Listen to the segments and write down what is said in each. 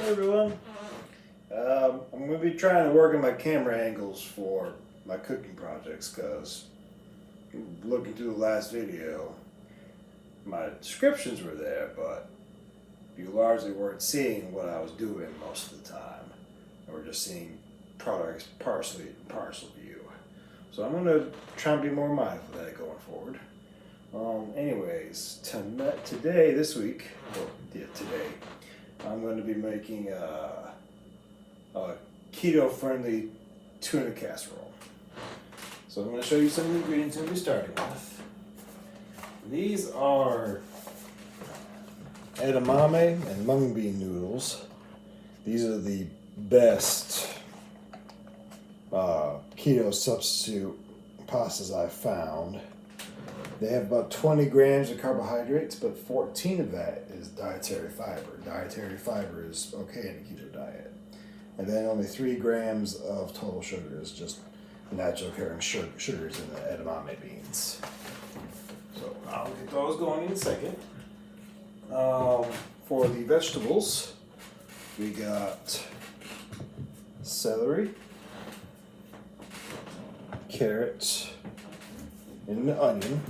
Hey everyone. I'm going to be trying to work on my camera angles for my cooking projects because looking through the last video, my descriptions were there, but you largely weren't seeing what I was doing most of the time. You were just seeing products partially in partial view. So I'm going to try and be more mindful of that going forward. Anyways, today, I'm going to be making a keto-friendly tuna casserole. So I'm going to show you some of the ingredients I'm going to be starting with. These are edamame and mung bean noodles. These are the best keto substitute pastas I've found. They have about 20 grams of carbohydrates, but 14 of that is dietary fiber. Dietary fiber is okay in a keto diet. And then only 3 grams of total sugars, just natural occurring sugars in the edamame beans. So I'll get those going in a second. For the vegetables, we got celery, carrots, and an onion.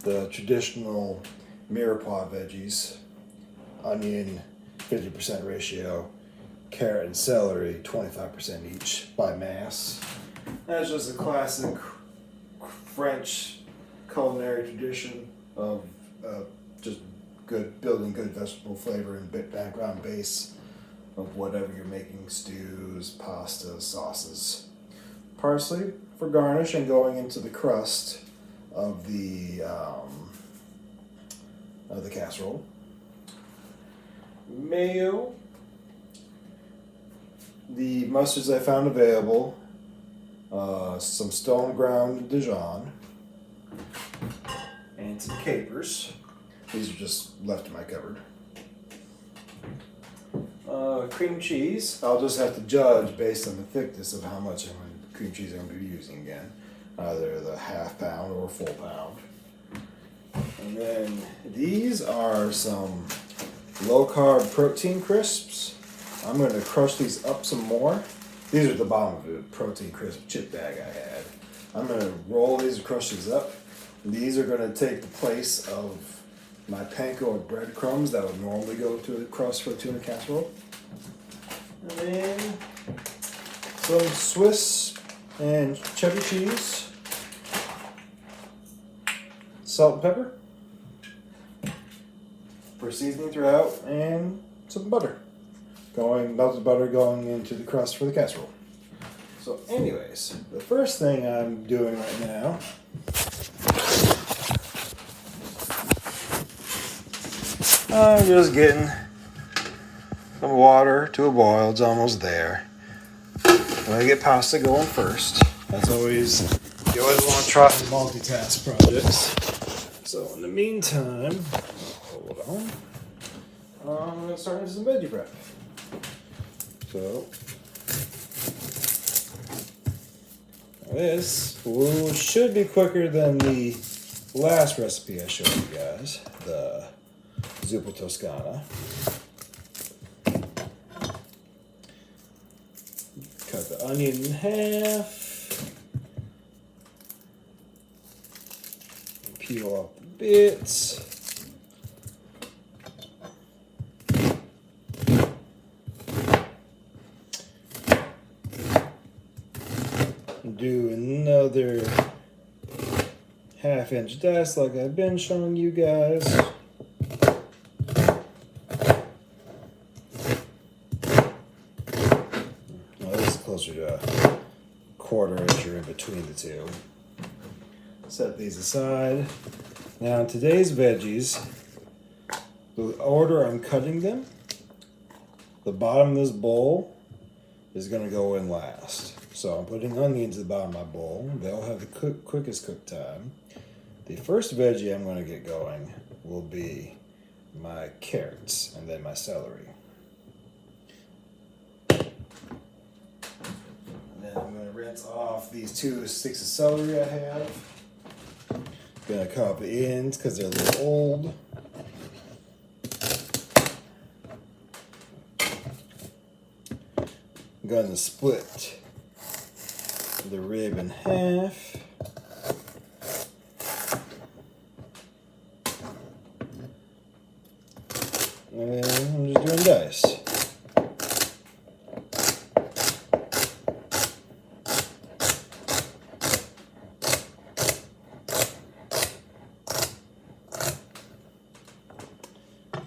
The traditional mirepoix veggies, onion 50% ratio, carrot and celery 25% each by mass. That's just a classic French culinary tradition of just building good vegetable flavor and background base of whatever you're making, stews, pastas, sauces. Parsley for garnish and going into the crust of the casserole. Mayo, the mustards I found available, some stone ground Dijon, and some capers. These are just left in my cupboard. Cream cheese, I'll just have to judge based on the thickness of how much cream cheese I'm going to be using again. Either the half pound or full pound. And then these are some low carb protein crisps. I'm going to crush these up some more. These are at the bottom of the protein crisp chip bag I had. I'm going to roll these and crush these up. These are going to take the place of my panko or breadcrumbs that would normally go to the crust for a tuna casserole. And then some Swiss and cheddar cheese, salt and pepper for seasoning throughout, and some butter. Melted butter going into the crust for the casserole. So anyways, the first thing I'm doing right now I'm just getting some water to a boil. It's almost there. I'm gonna get pasta going first. That's always, you always want to try the multitask projects. So in the meantime, hold on. I'm gonna start with some veggie prep. So this should be quicker than the last recipe I showed you guys, the zuppa toscana. Cut the onion in half. Peel off the bits. Do another half-inch dice like I've been showing you guys. This is closer to a quarter inch or in between the two. Set these aside. Now today's veggies, the order I'm cutting them, the bottom of this bowl is going to go in last. So I'm putting onions at the bottom of my bowl. They'll have the quickest cook time. The first veggie I'm going to get going will be my carrots and then my celery. And then I'm going to rinse off these 2 sticks of celery I have. Gonna cut off the ends because they're a little old. I'm going to split the rib in half. And I'm just doing dice.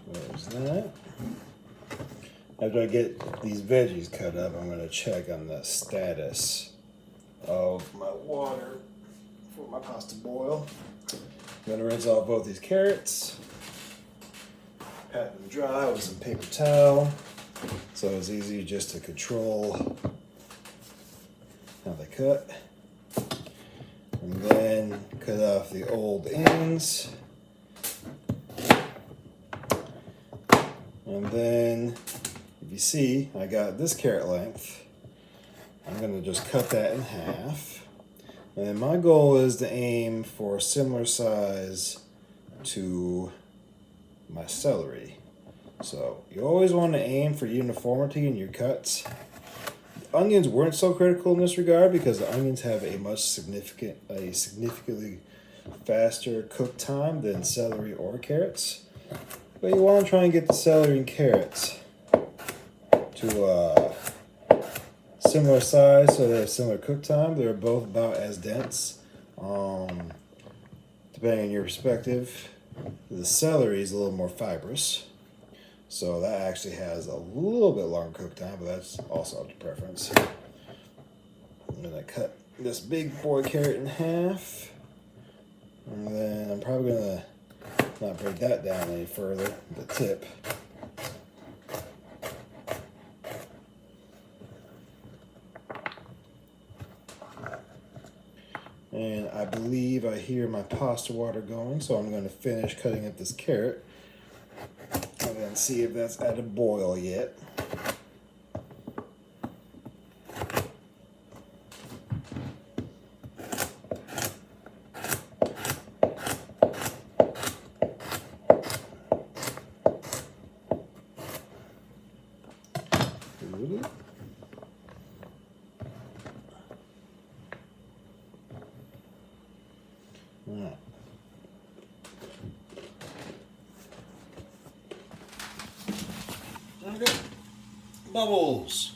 There's that. After I get these veggies cut up, I'm going to check on the status of my water for my pasta boil. I'm going to rinse off both these carrots, pat them dry with some paper towel, so it's easy just to control how they cut. And then cut off the old ends. And then, if you see, I got this carrot length. I'm going to just cut that in half. And then my goal is to aim for a similar size to my celery. So you always want to aim for uniformity in your cuts. The onions weren't so critical in this regard because the onions have a significantly faster cook time than celery or carrots. But you want to try and get the celery and carrots to a similar size so they have similar cook time. They're both about as dense, depending on your perspective. The celery is a little more fibrous, so that actually has a little bit longer cook time, but that's also up to preference. I'm going to cut this big boy carrot in half, and then I'm probably going to not break that down any further, the tip. And I believe I hear my pasta water going, so I'm going to finish cutting up this carrot and then see if that's at a boil yet. Alright. Okay. Bubbles.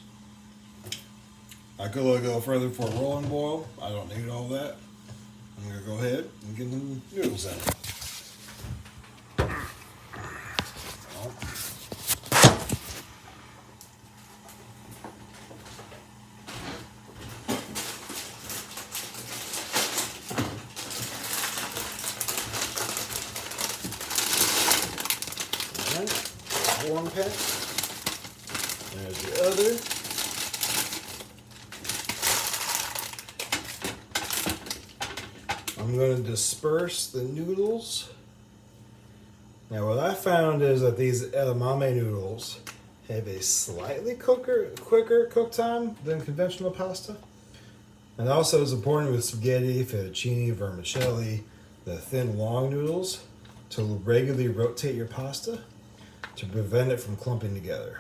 I could go a little further for a rolling boil. I don't need all that. I'm going to go ahead and get them noodles in. One pack. There's the other. I'm going to disperse the noodles. Now what I found is that these edamame noodles have a slightly quicker cook time than conventional pasta. And also it's important with spaghetti, fettuccine, vermicelli, the thin long noodles, to regularly rotate your pasta to prevent it from clumping together.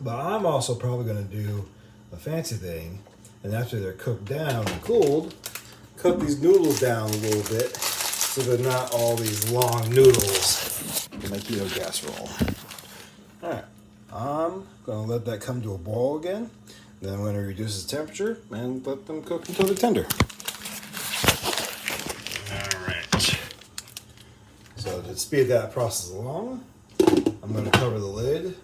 But I'm also probably going to do a fancy thing, and after they're cooked down and cooled, cook these noodles down a little bit so they're not all these long noodles in my keto casserole. Alright, I'm going to let that come to a boil again. Then I'm going to reduce the temperature and let them cook until they're tender. Alright. So to speed that process along, I'm going to cover the lid.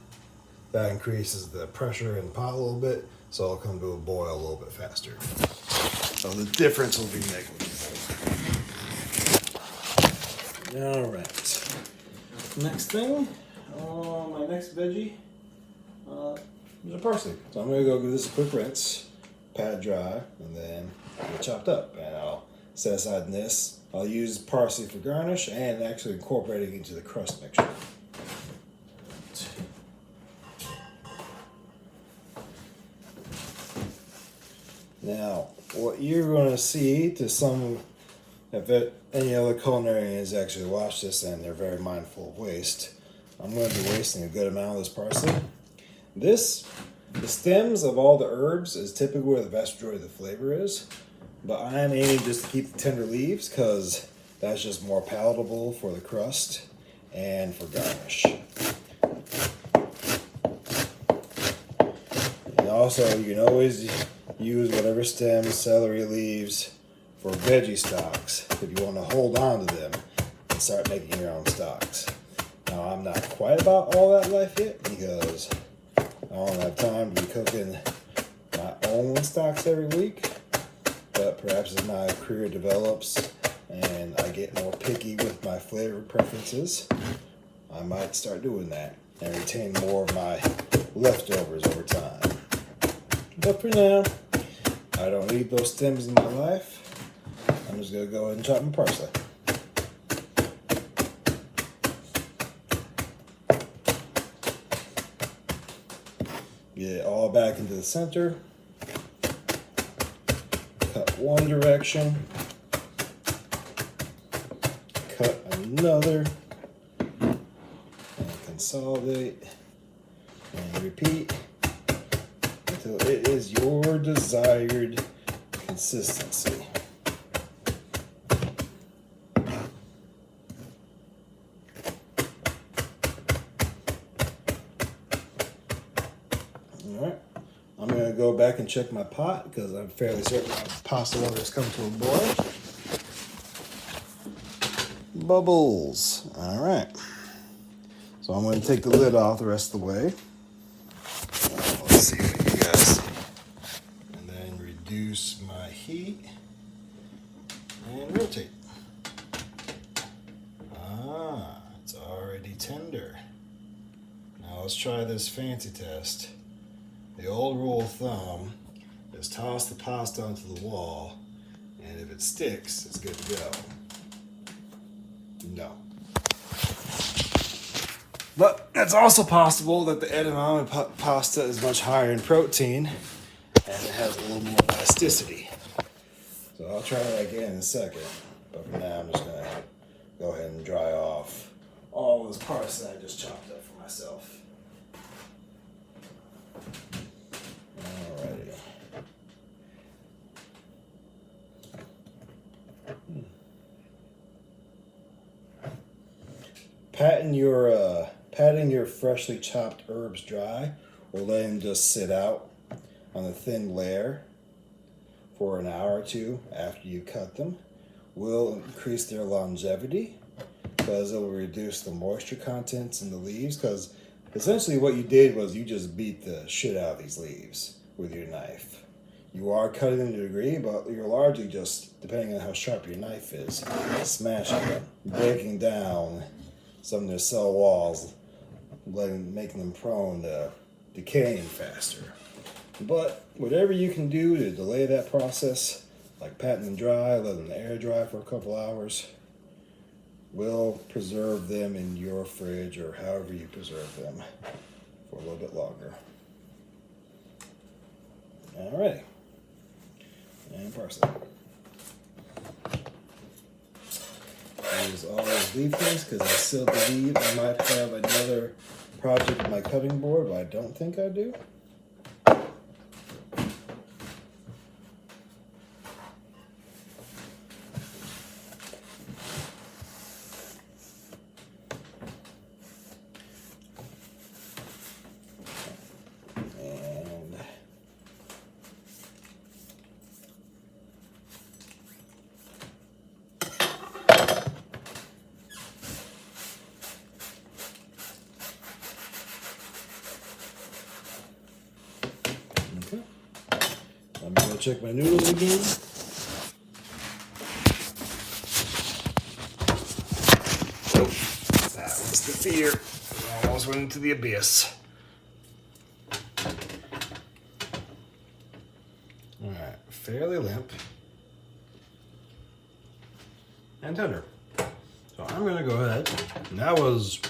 That increases the pressure in the pot a little bit, so it'll come to a boil a little bit faster. So the difference will be negligible. All right. Next thing, my next veggie is a parsley. So I'm going to go give this a quick rinse, pat it dry, and then get it chopped up. And I'll set aside this. I'll use parsley for garnish and actually incorporate it into the crust mixture. Now, what you're going to see to some, if any other culinarians actually watch this and they're very mindful of waste, I'm going to be wasting a good amount of this parsley. This The stems of all the herbs is typically where the vast majority of the flavor is, but I am aiming just to keep the tender leaves because that's just more palatable for the crust and for garnish. And also, you can always use whatever stems, celery leaves for veggie stocks if you want to hold on to them and start making your own stocks. Now, I'm not quite about all that life yet because I don't have time to be cooking my own stocks every week, but perhaps as my career develops and I get more picky with my flavor preferences, I might start doing that and retain more of my leftovers over time. But for now, I don't need those stems in my life. I'm just going to go ahead and chop my parsley. Get it all back into the center. Cut one direction. Cut another. And consolidate. And repeat until it is your desired consistency. Alright, I'm going to go back and check my pot because I'm fairly certain my pasta water has come to a boil. Bubbles. Alright, so I'm going to take the lid off the rest of the way. Let's see what you guys see. And then reduce my heat and rotate. Ah, it's already tender. Now let's try this fancy test. The old rule of thumb is toss the pasta onto the wall, and if it sticks, it's good to go. No. But it's also possible that the edamame pasta is much higher in protein and it has a little more elasticity. So I'll try that again in a second. But for now, I'm just going to go ahead and dry off all those parsley I just chopped up for myself. Alrighty. Patting your freshly chopped herbs dry or let them just sit out on a thin layer for an hour or two after you cut them will increase their longevity because it will reduce the moisture contents in the leaves, because essentially what you did was you just beat the shit out of these leaves with your knife. You are cutting them to a degree, but you're largely just, depending on how sharp your knife is, smashing them, breaking down some of their cell walls, making them prone to decaying faster. But whatever you can do to delay that process, like patting them dry, letting them air dry for a couple hours, will preserve them in your fridge or however you preserve them for a little bit longer. Alrighty. And parsley. Use all those leaf things because I still believe I might have another project with my cutting board, but I don't think I do. I'm going to check my noodles again. Oh, that was the fear. I almost went into the abyss. Alright, fairly limp and tender. So I'm going to go ahead. And that was,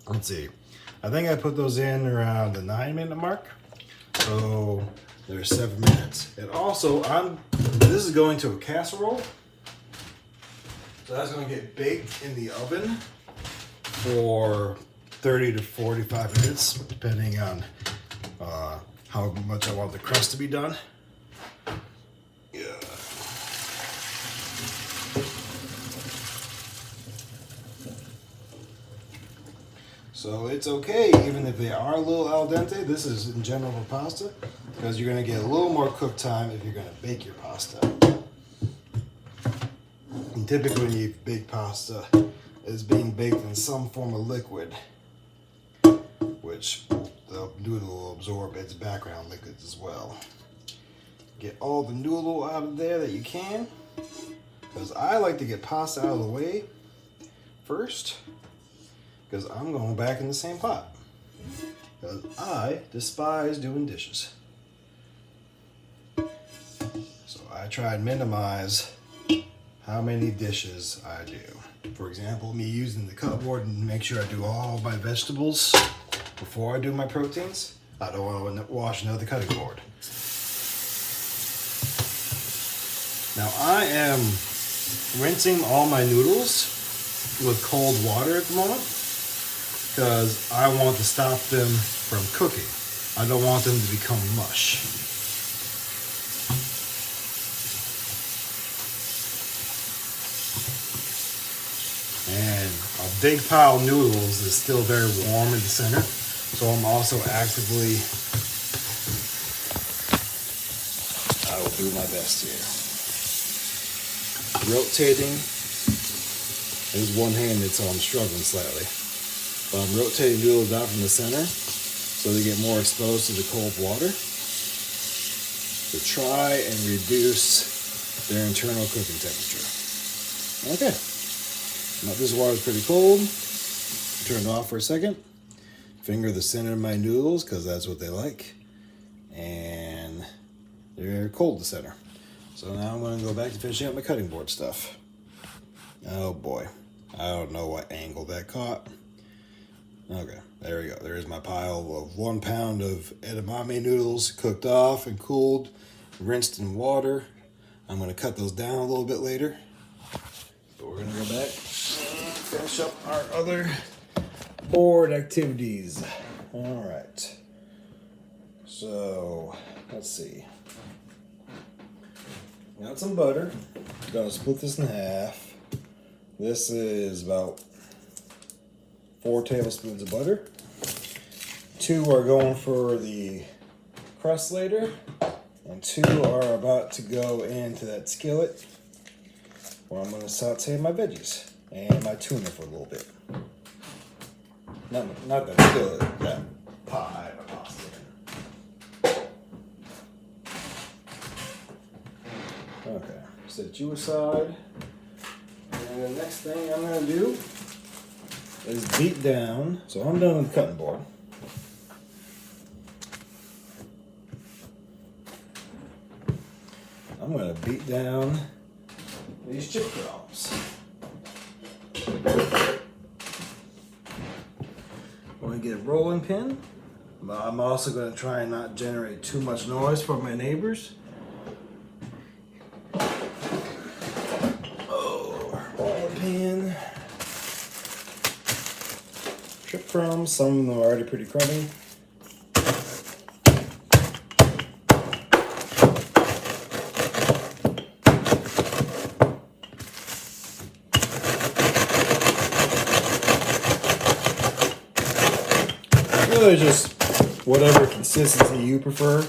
let's see, I think I put those in around the 9-minute mark. So there's 7 minutes. And also, this is going to a casserole. So that's going to get baked in the oven for 30 to 45 minutes, depending on how much I want the crust to be done. Yeah. So it's okay, even if they are a little al dente. This is in general for pasta, because you're going to get a little more cook time if you're going to bake your pasta. And typically when you bake pasta, it's being baked in some form of liquid, which the noodle will absorb its background liquids as well. Get all the noodle out of there that you can, because I like to get pasta out of the way first, because I'm going back in the same pot, because I despise doing dishes. So I try and minimize how many dishes I do. For example, me using the cupboard and make sure I do all my vegetables before I do my proteins. I don't want to wash another cutting board. Now I am rinsing all my noodles with cold water at the moment, because I want to stop them from cooking. I don't want them to become mush. And a big pile of noodles is still very warm in the center, so I'm also actively, I will do my best here. Rotating is one-handed, so I'm struggling slightly. But I'm rotating noodles out from the center so they get more exposed to the cold water to try and reduce their internal cooking temperature. Okay. Now this water is pretty cold. Turn it off for a second. Finger the center of my noodles, because that's what they like. And they're cold to center. So now I'm going to go back to finishing up my cutting board stuff. Oh boy. I don't know what angle that caught. Okay, there we go. There's my pile of 1 pound of edamame noodles, cooked off and cooled, rinsed in water. I'm going to cut those down a little bit later. But we're going to go back and finish up our other board activities. All right. So, let's see. Got some butter. Gonna split this in half. This is about 4 tablespoons of butter. 2 are going for the crust later, and 2 are about to go into that skillet where I'm going to saute my veggies and my tuna for a little bit. Not that skillet, that pot I have a pasta in. Okay, set you aside. And the next thing I'm going to do is beat down. So I'm done with the cutting board. I'm going to beat down these chip crumbs. I'm going to get a rolling pin, but I'm also going to try and not generate too much noise for my neighbors. Oh, rolling pin. Chip crumbs, some of them are already pretty crummy. Really just whatever consistency you prefer.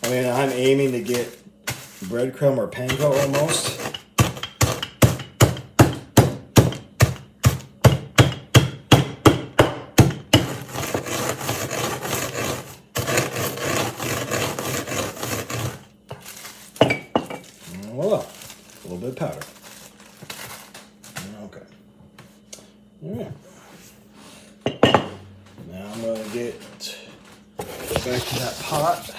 I mean, I'm aiming to get breadcrumb or panko almost. And voila, a little bit of powder. Okay. Yeah. Now I'm going to get back to that pot.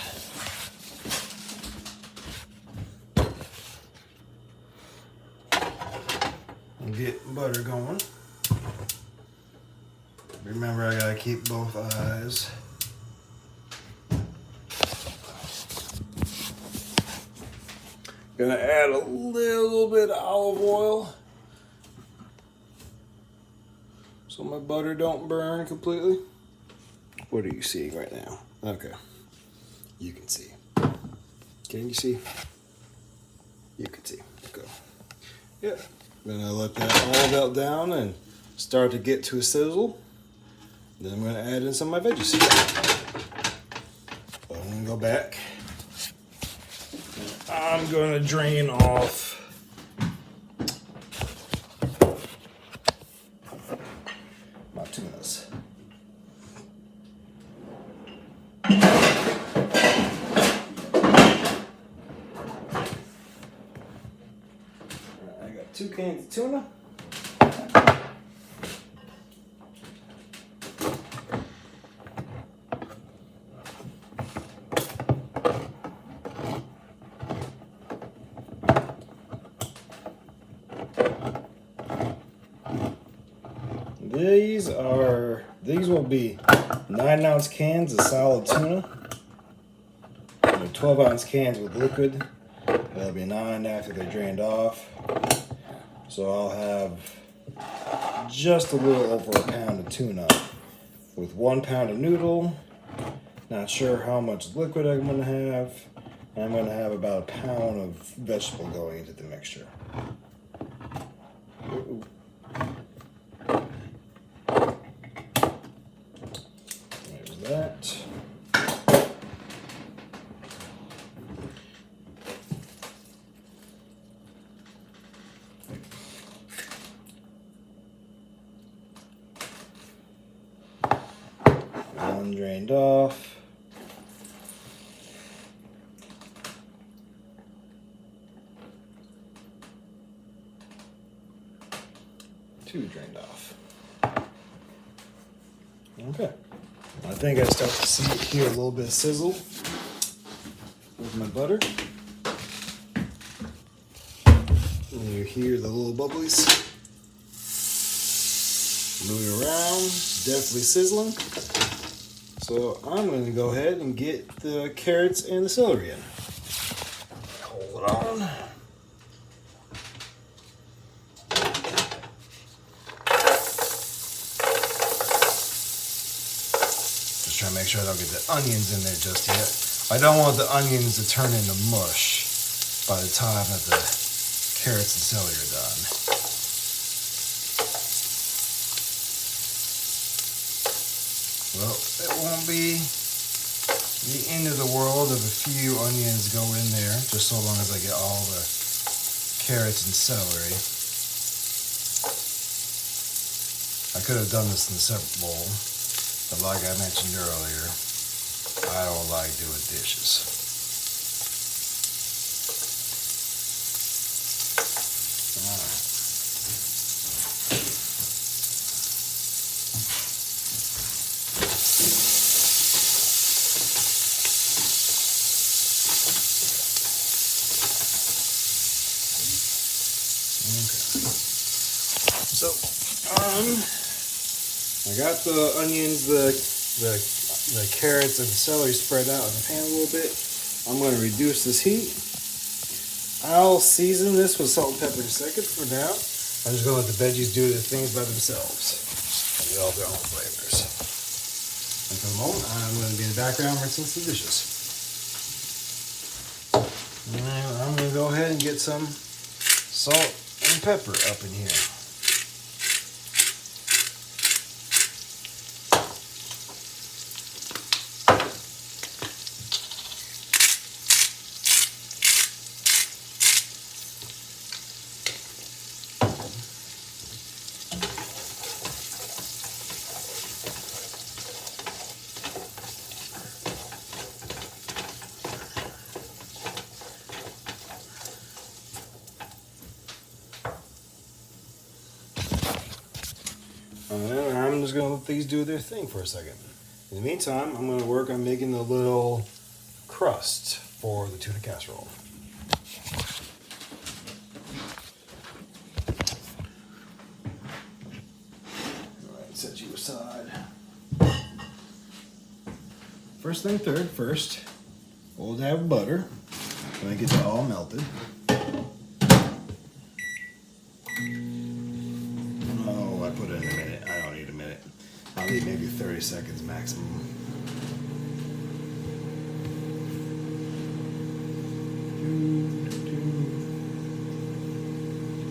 And get butter going. Remember, I gotta keep both eyes. Gonna add a little bit of olive oil so my butter don't burn completely. What are you seeing right now? Okay. You can see. Can you see? You can see. Okay. Yeah. I'm gonna let that all melt down and start to get to a sizzle. Then I'm gonna add in some of my veggies. So I'm gonna go back. I'm gonna drain off my tunas. I got 2 cans of tuna. These will be 9-ounce cans of solid tuna. They're 12-ounce cans with liquid. That'll be 9 after they're drained off. So I'll have just a little over a pound of tuna with 1 pound of noodle. Not sure how much liquid I'm going to have. And I'm going to have about a pound of vegetable going into the mixture. Ooh. There's that. One drained off. Two drained off. Okay. I think I start to see here a little bit of sizzle with my butter. And you hear the little bubblies moving around. Definitely sizzling. So I'm going to go ahead and get the carrots and the celery in. Hold it on. Just trying to make sure I don't get the onions in there just yet. I don't want the onions to turn into mush by the time that the carrots and celery are done. Well, it won't be the end of the world if a few onions go in there, just so long as I get all the carrots and celery. I could have done this in a separate bowl, but like I mentioned earlier, I don't like doing dishes. So, I got the onions, the carrots, and the celery spread out in the pan a little bit. I'm going to reduce this heat. I'll season this with salt and pepper in a second. For now, I'm just going to let the veggies do their things by themselves and get all their own flavors. And for the moment, I'm going to be in the background rinsing some dishes. And I'm going to go ahead and get some salt and pepper up in here. And I'm just going to let these do their thing for a second. In the meantime, I'm going to work on making the little crust for the tuna casserole. Alright, set you aside. First thing third, first, old dab of butter. When I get that all melted. Oh, I put it in a minute. I don't need a minute. I'll need maybe 30 seconds maximum.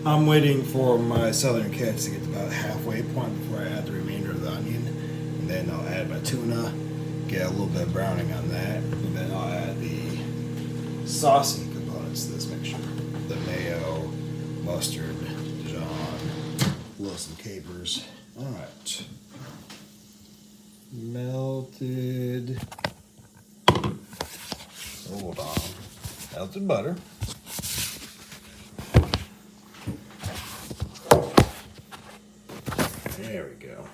I'm waiting for my southern catch to get to about halfway point before I add the remainder of the onion. And then I'll add my tuna, get a little bit of browning on that, and then I'll add the saucy components to this mixture. The mayo, mustard, Dijon, a little some capers. Alright. Melted. Hold on. Melted butter. There we go.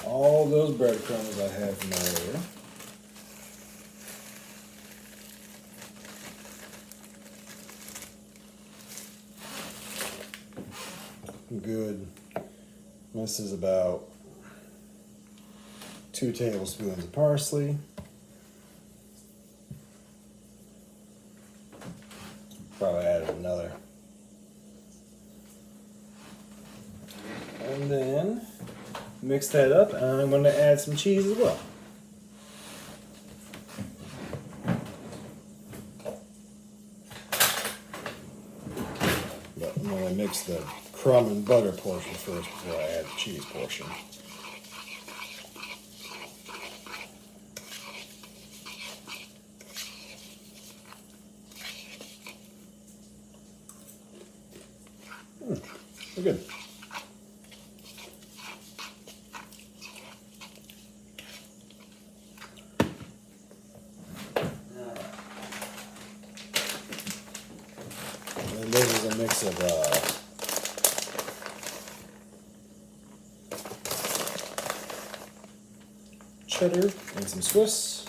All those breadcrumbs I had from earlier. Good. This is about 2 tablespoons of parsley. Probably added another. And then mix that up, and I'm going to add some cheese as well. But I'm going to mix the crumb and butter portion first before I add the cheese portion. We're good. And this is a mix of cheddar and some Swiss.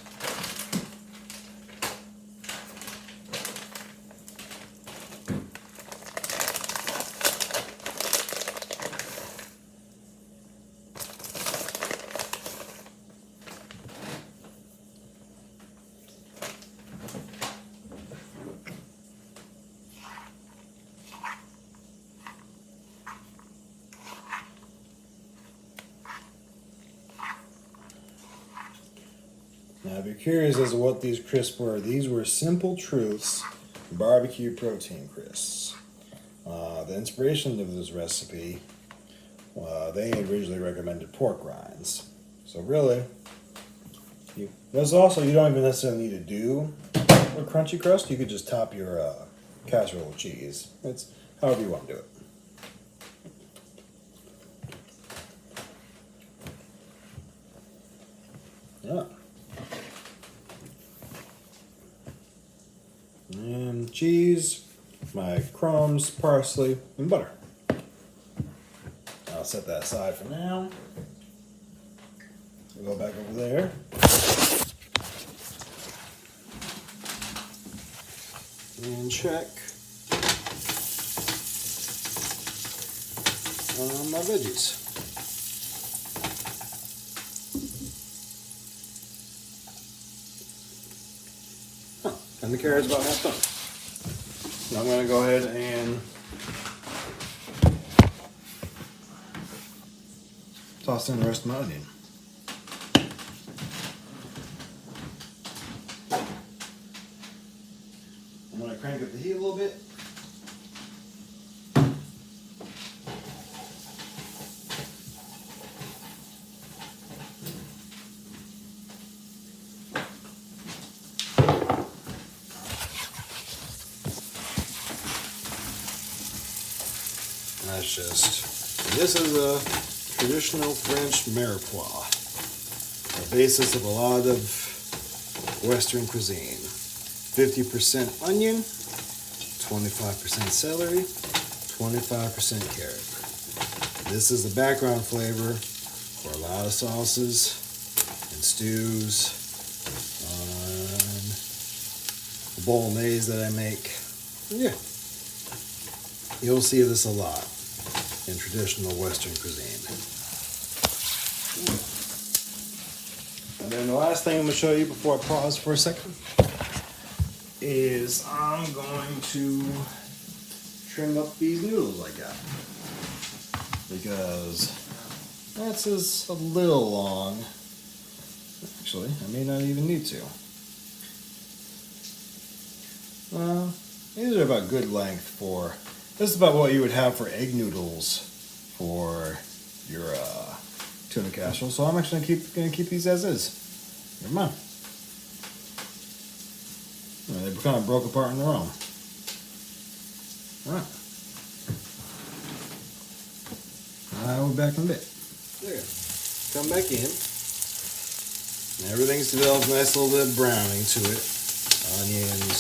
Now, if you're curious as to what these crisps were, these were Simple Truths barbecue protein crisps. The inspiration of this recipe, they originally recommended pork rinds. So really, there's also, you don't even necessarily need to do a crunchy crust. You could just top your casserole with cheese. It's however you want to do it. Yeah. And cheese, my crumbs, parsley, and butter. I'll set that aside for now. We'll go back over there. And check on my veggies. And the carrot's about half done. Now I'm going to go ahead and toss in the rest of my onion. I'm going to crank up the heat a little bit. This is a traditional French mirepoix, the basis of a lot of Western cuisine. 50% onion, 25% celery, 25% carrot. This is the background flavor for a lot of sauces and stews, the bolognese that I make. Yeah, you'll see this a lot in traditional Western cuisine. And then the last thing I'm going to show you before I pause for a second is I'm going to trim up these noodles I got. because that's just a little long. Actually, I may not even need to. Well, these are about good length for, this is about what you would have for egg noodles for your tuna casserole. So I'm actually gonna keep these as is. Never mind. They kind of broke apart on their own. All right. I'll be back in a bit. There you go. Come back in. And everything's developed a nice little bit of browning to it. Onions,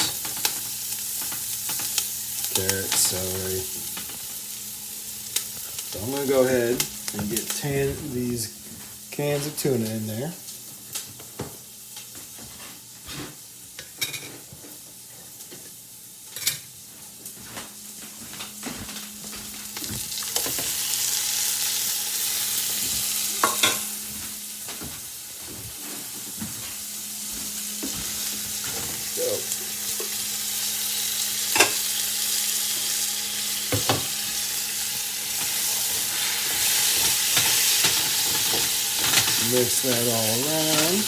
carrots, celery. So I'm going to go ahead and get these cans of tuna in there. Mix that all around.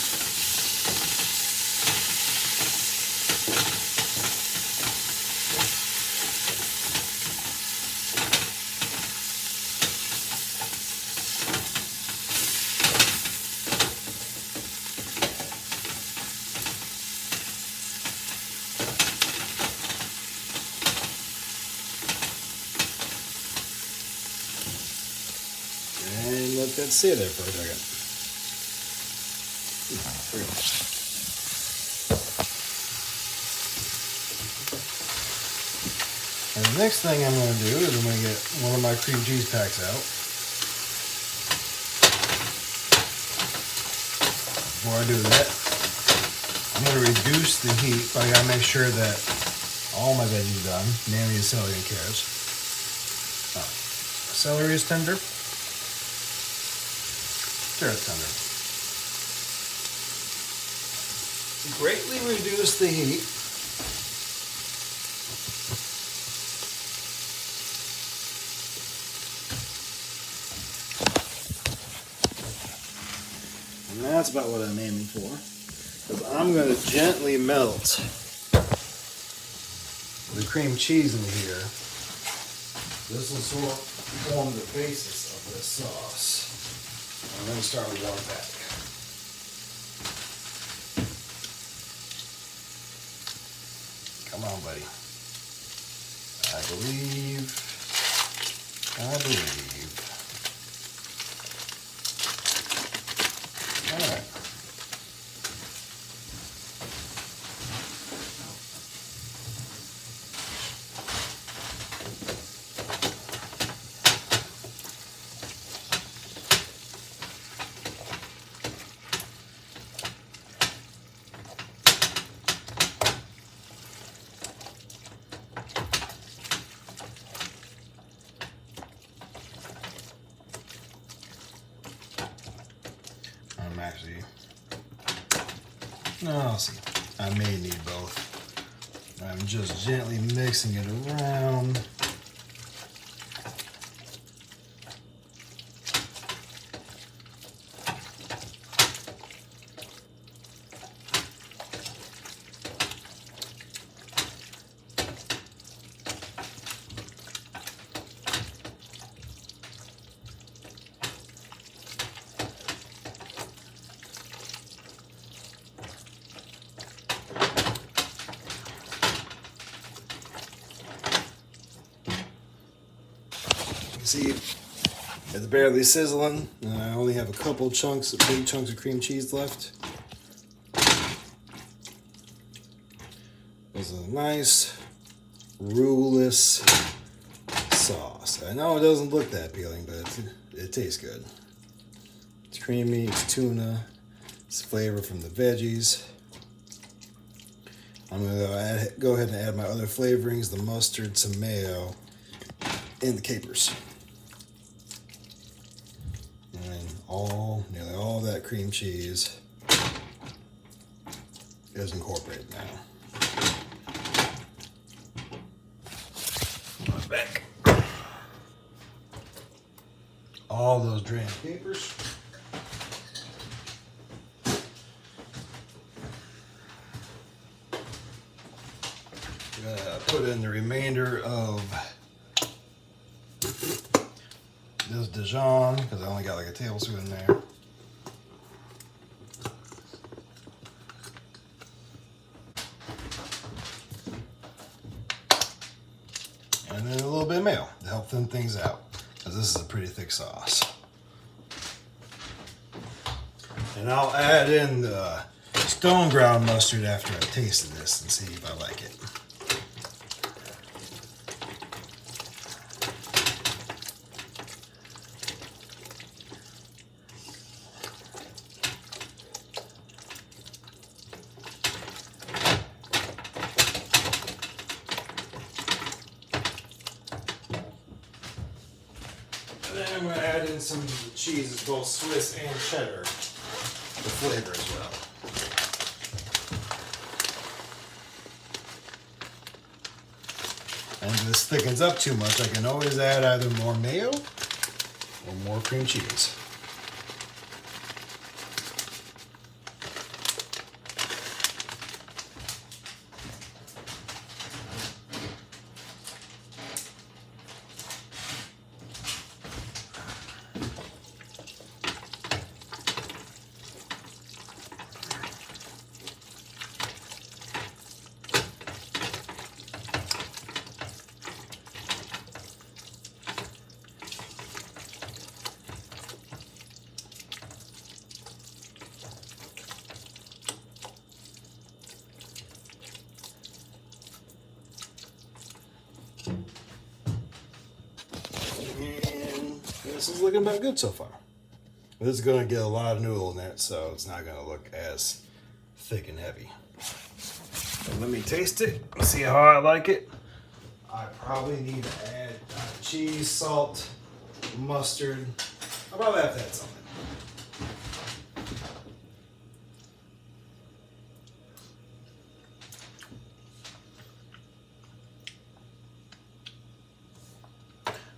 And let that sit there for a second. And the next thing I'm going to do is I'm going to get one of my cream cheese packs out. Before I do that, I'm going to reduce the heat, but I got to make sure that all my veggies are done, namely the celery and carrots. Celery is tender. Carrot tender. Greatly reduce the heat. And that's about what I'm aiming for. Because I'm going to gently melt the cream cheese in here. This will sort of form the basis of this sauce. I'm going to start with one pack. Come on, buddy. I believe. All right. I'll see. I may need both. I'm just gently mixing it around. See, it's barely sizzling. I only have a couple chunks, big chunks of cream cheese left. This is a nice, roux-less sauce. I know it doesn't look that appealing, but it tastes good. It's creamy, it's tuna, it's flavor from the veggies. I'm gonna go ahead and add my other flavorings, the mustard, some mayo, and the capers. Nearly all that cream cheese is incorporated now. Back. all those drained papers. I'm gonna put in the remainder of this Dijon because I only got like a tablespoon in there. And then a little bit of mayo to help thin things out, because this is a pretty thick sauce. And I'll add in the stone ground mustard after I've tasted this and see if I like it. Then I'm going to add in some cheeses, both Swiss and cheddar, for flavor as well. And if this thickens up too much, I can always add either more mayo or more cream cheese. And this is looking about good so far. This is going to get a lot of noodle in it, so it's not going to look as thick and heavy. So let me taste it and see how I like it. I probably need to add cheese, salt, mustard. I'll probably have to add something.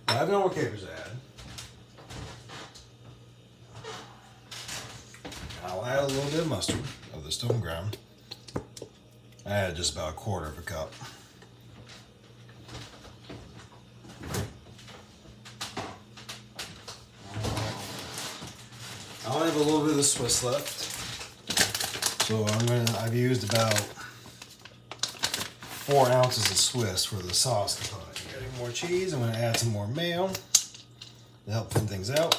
I have no more capers to add. I'll add a little bit of mustard of the stone ground. I added just about 1/4 cup. I only have a little bit of the Swiss left, so I've used about 4 ounces of Swiss for the sauce component. Adding more cheese, I'm going to add some more mayo to help thin things out.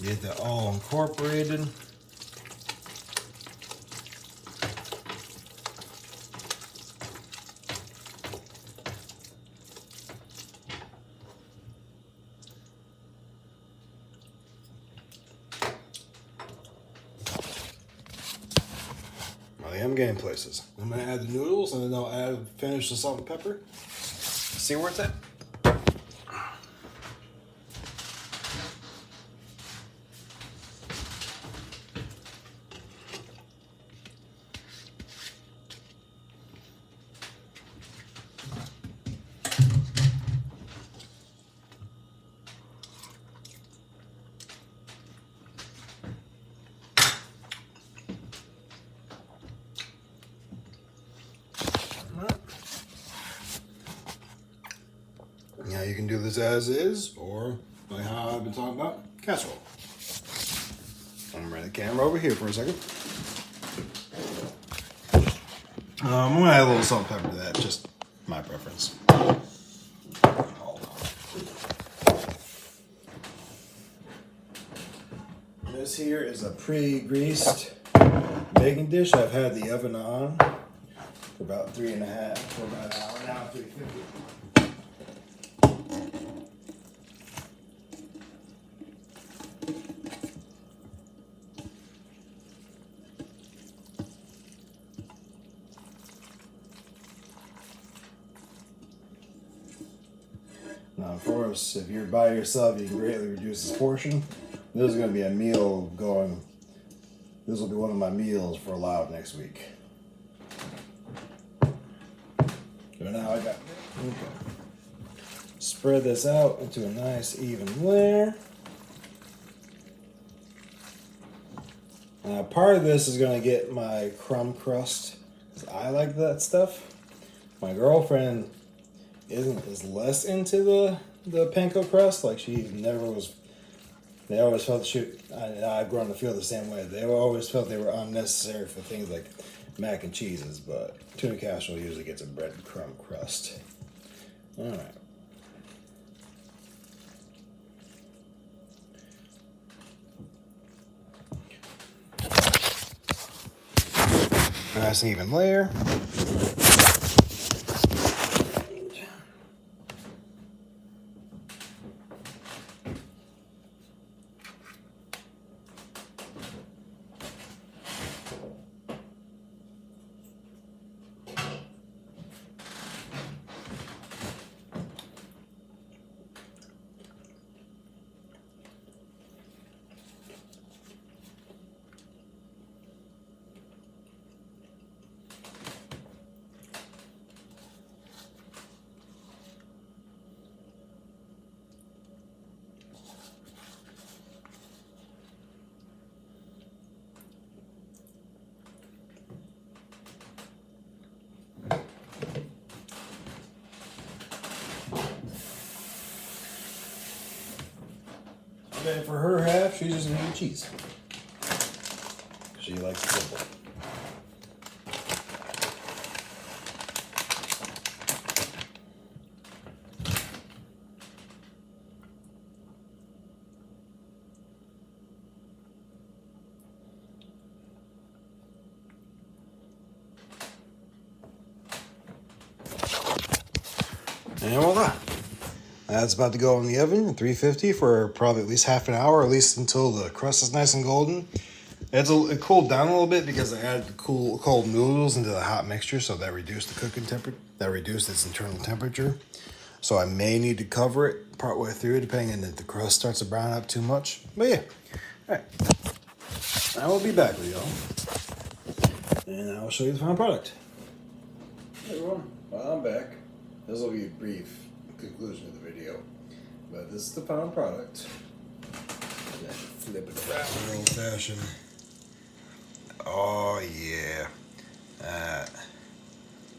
Get that all incorporated. I am getting places. I'm going to add the noodles and then I'll finish the salt and pepper. See where it's at. Now you can do this as is, or like how I've been talking about, casserole. I'm gonna bring the camera over here for a second. I'm gonna add a little salt and pepper to that, just my preference. Hold on. This here is a pre-greased baking dish. I've had the oven on for about 3.5 for about an hour now, 350. Now, of course, if you're by yourself, you can greatly reduce this portion. This is gonna be a meal going. This will be one of my meals for Loud next week. So now I got. Okay. Spread this out into a nice even layer. Part of this is going to get my crumb crust, because I like that stuff. My girlfriend is less into the panko crust. Like, she never was. They always felt I've grown to feel the same way. They always felt they were unnecessary for things like mac and cheeses, but tuna casserole usually gets a breadcrumb crust. All right. Nice and even layer. And for her half, she's just gonna eat cheese. She likes it simple. And voila. That's about to go in the oven at 350 for probably at least half an hour, at least until the crust is nice and golden. It cooled down a little bit because I added the cold noodles into the hot mixture, so that reduced the cooking temperature, that reduced its internal temperature. So I may need to cover it partway through, depending on if the crust starts to brown up too much. But yeah, all right. I will be back with y'all, and I will show you the final product. Hey everyone, well, I'm back. This will be a brief conclusion of the video, but this is the final product. And then flip it around, old fashioned. Oh yeah, that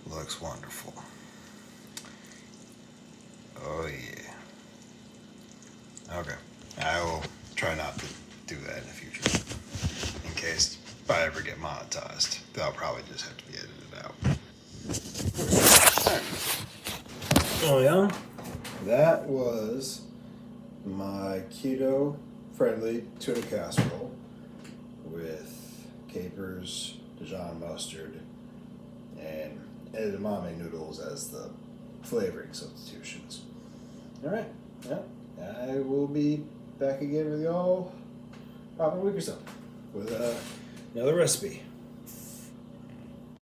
looks wonderful. Oh yeah. Okay, I will try not to do that in the future. In case if I ever get monetized, that'll probably just have to be edited out. Alright. Oh yeah, that was my keto friendly tuna casserole with capers, Dijon mustard, and edamame noodles as the flavoring substitutions. Alright, yeah, I will be back again with y'all probably a week or so with another recipe.